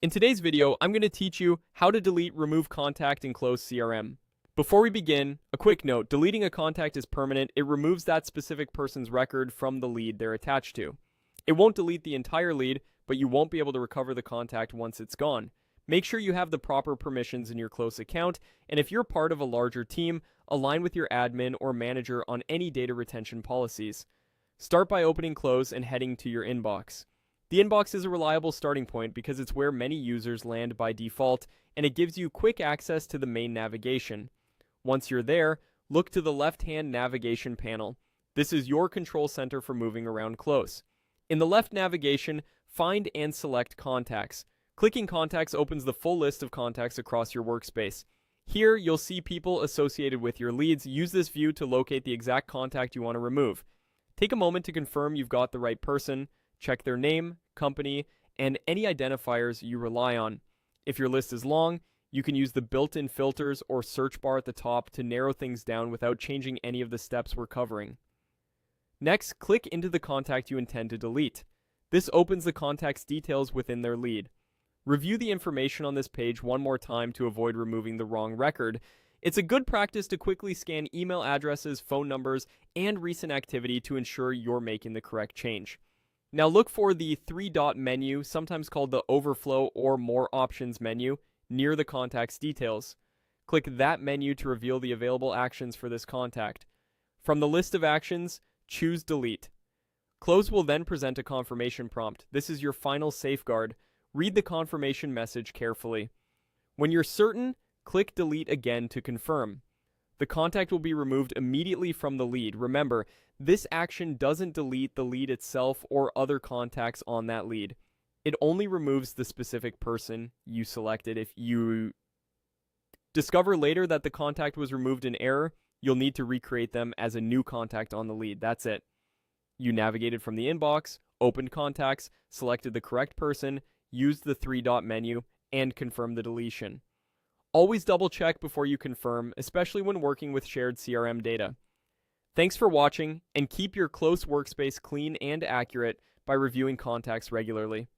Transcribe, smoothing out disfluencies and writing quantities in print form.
In today's video, I'm going to teach you how to delete remove contact in Close CRM. Before we begin, a quick note, deleting a contact is permanent. It removes that specific person's record from the lead they're attached to. It won't delete the entire lead, but you won't be able to recover the contact once it's gone. Make sure you have the proper permissions in your Close account, and if you're part of a larger team, align with your admin or manager on any data retention policies. Start by opening Close and heading to your inbox. The inbox is a reliable starting point because it's where many users land by default, and it gives you quick access to the main navigation. Once you're there, look to the left-hand navigation panel. This is your control center for moving around Close. In the left navigation, find and select contacts. Clicking contacts opens the full list of contacts across your workspace. Here, you'll see people associated with your leads. Use this view to locate the exact contact you want to remove. Take a moment to confirm you've got the right person. Check their name, company, and any identifiers you rely on. If your list is long, you can use the built-in filters or search bar at the top to narrow things down without changing any of the steps we're covering. Next, click into the contact you intend to delete. This opens the contact's details within their lead. Review the information on this page one more time to avoid removing the wrong record. It's a good practice to quickly scan email addresses, phone numbers, and recent activity to ensure you're making the correct change. Now look for the three-dot menu, sometimes called the Overflow or More Options menu, near the contact's details. Click that menu to reveal the available actions for this contact. From the list of actions, choose Delete. Close will then present a confirmation prompt. This is your final safeguard. Read the confirmation message carefully. When you're certain, click Delete again to confirm. The contact will be removed immediately from the lead. Remember, this action doesn't delete the lead itself or other contacts on that lead. It only removes the specific person you selected. If you discover later that the contact was removed in error, you'll need to recreate them as a new contact on the lead. That's it. You navigated from the inbox, opened contacts, selected the correct person, used the three-dot menu, and confirmed the deletion. Always double check before you confirm, especially when working with shared CRM data. Thanks for watching, and keep your Close workspace clean and accurate by reviewing contacts regularly.